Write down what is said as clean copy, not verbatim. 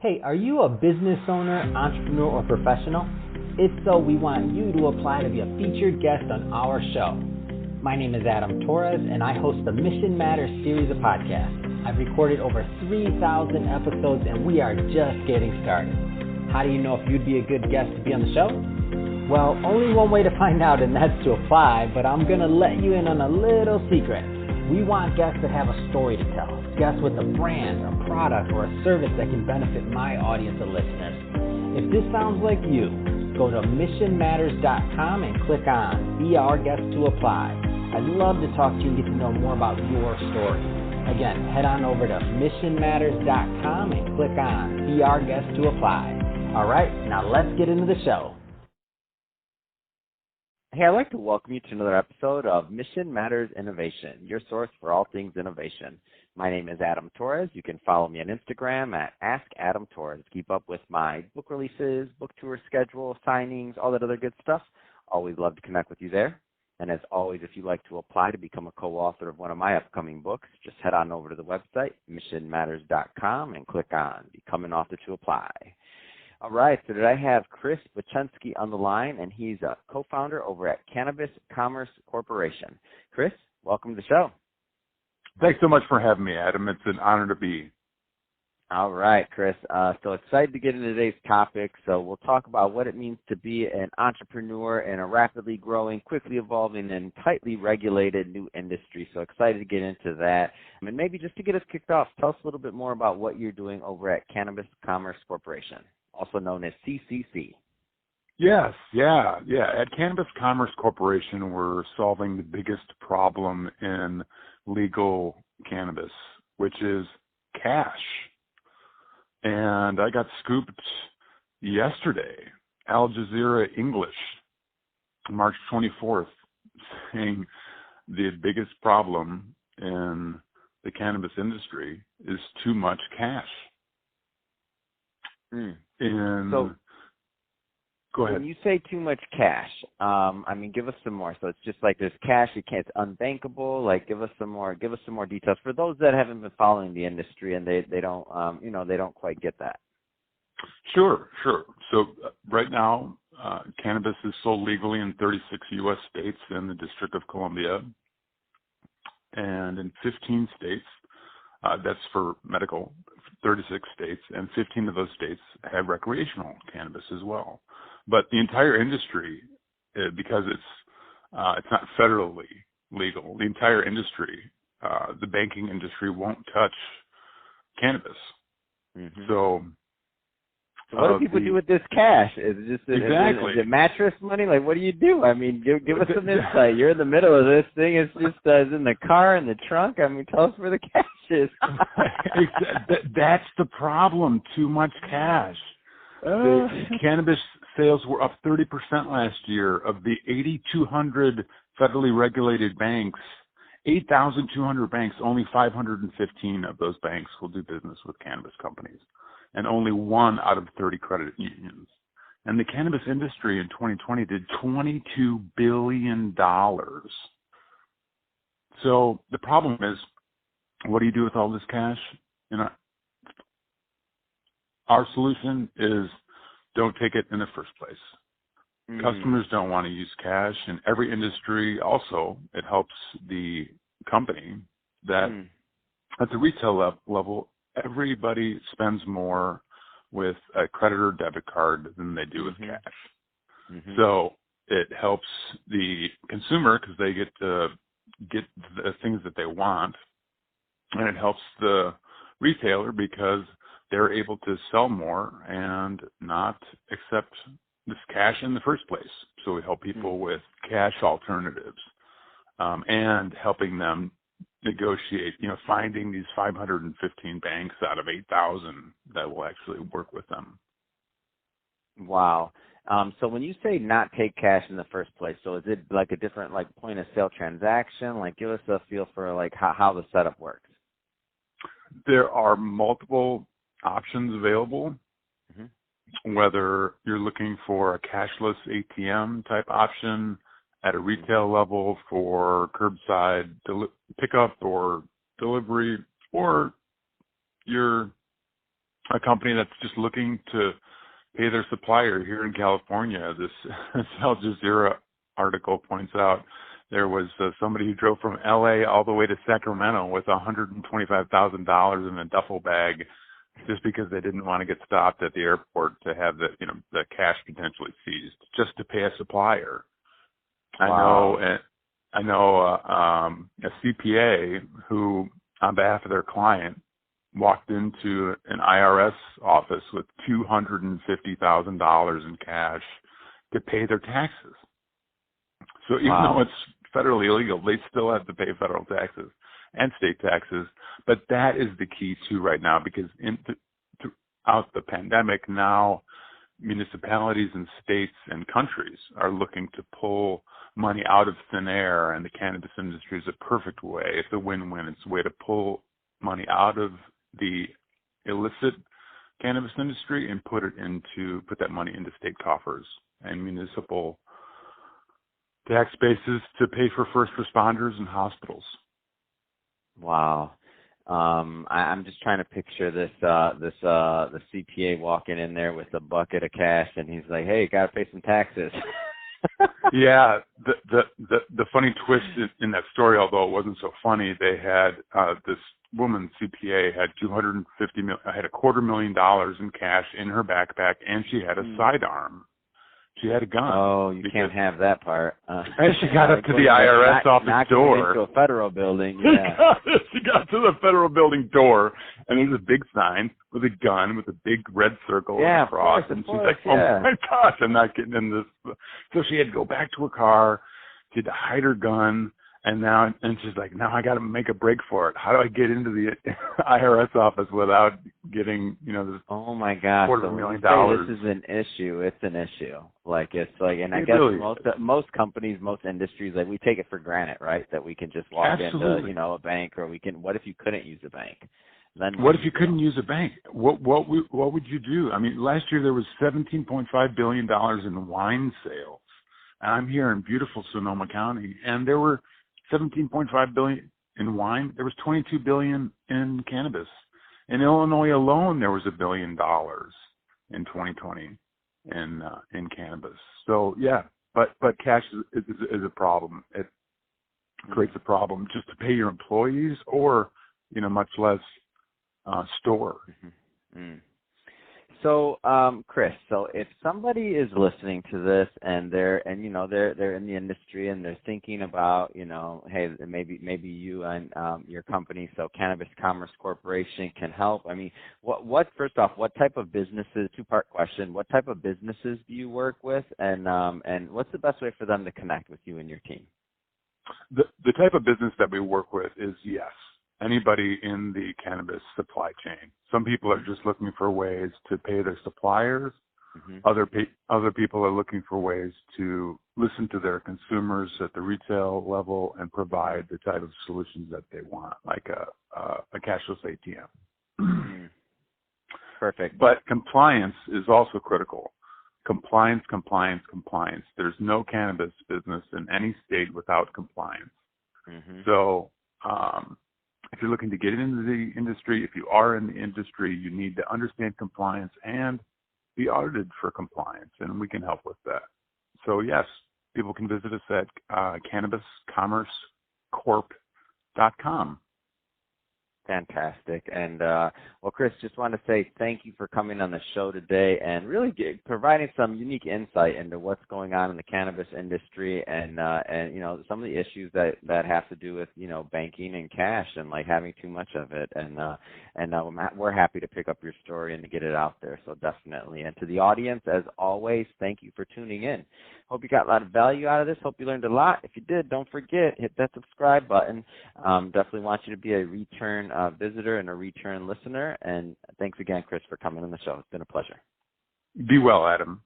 Hey, are you a business owner, entrepreneur, or professional? If so, we want you to apply to be a featured guest on our show. My name is Adam Torres, and I host the Mission Matters series of podcasts. I've recorded over 3,000 episodes, and we are just getting started. How do you know if you'd be a good guest to be on the show? Well, only one way to find out, and that's to apply, but I'm going to let you in on a little secret. We want guests that have a story to tell, guests with a brand, a product, or a service that can benefit my audience of listeners. If this sounds like you, go to missionmatters.com and click on Be Our Guest to apply. I'd love to talk to you and get to know more about your story. Again, head on over to missionmatters.com and click on Be Our Guest to apply. All right, now let's get into the show. Hey, I'd like to welcome you to another episode of Mission Matters Innovation, your source for all things innovation. My name is Adam Torres. You can follow me on Instagram at AskAdamTorres. Keep up with my book releases, book tour schedule, signings, all that other good stuff. Always love to connect with you there. And as always, if you'd like to apply to become a co-author of one of my upcoming books, just head on over to the website, missionmatters.com, and click on Become an Author to apply. All right, so today I have Chris Bochenski on the line, and he's a co-founder over at Cannabis Commerce Corporation. Chris, welcome to the show. Thanks so much for having me, Adam. It's an honor to be. All right, Chris. So excited to get into today's topic. So we'll talk about what it means to be an entrepreneur in a rapidly growing, quickly evolving, and tightly regulated new industry. So excited to get into that. And maybe just to get us kicked off, tell us a little bit more about what you're doing over at Cannabis Commerce Corporation, also known as CCC. Yes, yeah. At Cannabis Commerce Corporation, we're solving the biggest problem in legal cannabis, which is cash. And I got scooped yesterday, Al Jazeera English, March 24th, saying the biggest problem in the cannabis industry is too much cash. So, go ahead. When you say too much cash, give us some more. So it's just like there's cash, it's unbankable. Like, give us some more details for those that haven't been following the industry and they don't, they don't quite get that. Sure. So right now, cannabis is sold legally in 36 U.S. states and the District of Columbia, and in 15 states. That's for medical, 36 states, and 15 of those states have recreational cannabis as well. But the entire industry, because it's not federally legal, the entire industry, the banking industry won't touch cannabis. Mm-hmm. So what do people do with this cash? Is it just exactly. Is it mattress money? Like, what do you do? Give us some insight. You're in the middle of this thing. It's just it's in the car, in the trunk. Tell us where the cash is. That's the problem. Too much cash. The cannabis sales were up 30% last year. Of the 8,200 federally regulated banks, 8,200 banks, only 515 of those banks will do business with cannabis companies, and only 1 out of 30 credit unions. And the cannabis industry in 2020 did $22 billion. So the problem is, what do you do with all this cash? Our solution is don't take it in the first place. Mm-hmm. Customers don't want to use cash. In every industry, also, it helps the company that at the retail level, everybody spends more with a credit or debit card than they do with cash. Mm-hmm. So it helps the consumer because they get to get the things that they want, and it helps the retailer because they're able to sell more and not accept this cash in the first place. So we help people with cash alternatives and helping them negotiate, finding these 515 banks out of 8,000 that will actually work with them. Wow. So when you say not take cash in the first place, so is it like a different point of sale transaction? Give us a feel for how the setup works. There are multiple options available, whether you're looking for a cashless ATM type option at a retail level for curbside pickup or delivery, or you're a company that's just looking to pay their supplier here in California. This Al Jazeera article points out there was somebody who drove from LA all the way to Sacramento with $125,000 in a duffel bag just because they didn't want to get stopped at the airport to have the cash potentially seized just to pay a supplier. Wow. I know a CPA who, on behalf of their client, walked into an IRS office with $250,000 in cash to pay their taxes. So even though it's federally illegal, they still have to pay federal taxes and state taxes. But that is the key too right now, because throughout the pandemic now, municipalities and states and countries are looking to pull money out of thin air, and the cannabis industry is a perfect way. It's a win-win. It's a way to pull money out of the illicit cannabis industry and put that money into state coffers and municipal tax bases to pay for first responders and hospitals. Wow. I'm just trying to picture the CPA walking in there with a bucket of cash, and he's like, "Hey, got to pay some taxes." Yeah, the funny twist in that story, although it wasn't so funny, they had this woman CPA had had $250,000 in cash in her backpack, and she had a sidearm. She had a gun. Oh, you can't have that part. And she got up to the IRS office door. Into a federal building. Yeah. She got to the federal building door, and there's a big sign with a gun with a big red circle across. And she's like, "Oh my gosh, I'm not getting in this." So she had to go back to her car. She had to hide her gun. And she's like, "Now I got to make a break for it. How do I get into the IRS office without getting, this oh my gosh, $250,000? This is an issue. It's an issue. And I guess really most companies, most industries, we take it for granted, right? That we can just walk into, a bank, or what if you couldn't use a bank? Then what if you couldn't use a bank? What would you do? I mean, last year there was $17.5 billion in wine sales, and I'm here in beautiful Sonoma County, and there were $17.5 billion in wine. There was $22 billion in cannabis. In Illinois alone, there was $1 billion in 2020 in cannabis. So yeah, but cash is a problem. It creates a problem just to pay your employees, or much less store. Mm-hmm. So, Chris, if somebody is listening to this and they're in the industry and they're thinking about, hey, maybe you and your company, so Cannabis Commerce Corporation, can help. I mean, first off, what type of businesses? Two-part question. What type of businesses do you work with, and what's the best way for them to connect with you and your team? The type of business that we work with is anybody in the cannabis supply chain. Some people are just looking for ways to pay their suppliers. Mm-hmm. Other people are looking for ways to listen to their consumers at the retail level and provide the type of solutions that they want, like a cashless ATM. Mm-hmm. Perfect. But compliance is also critical. Compliance. There's no cannabis business in any state without compliance. Mm-hmm. So, if you're looking to get into the industry, if you are in the industry, you need to understand compliance and be audited for compliance, and we can help with that. So yes, people can visit us at cannabiscommercecorp.com. Fantastic. And, Chris, just want to say thank you for coming on the show today and really providing some unique insight into what's going on in the cannabis industry and some of the issues that have to do with, banking and cash and having too much of it. And we're happy to pick up your story and to get it out there. So definitely. And to the audience, as always, thank you for tuning in. Hope you got a lot of value out of this. Hope you learned a lot. If you did, don't forget, hit that subscribe button. Definitely want you to be a return visitor and a return listener. And thanks again, Chris, for coming on the show. It's been a pleasure. Be well, Adam.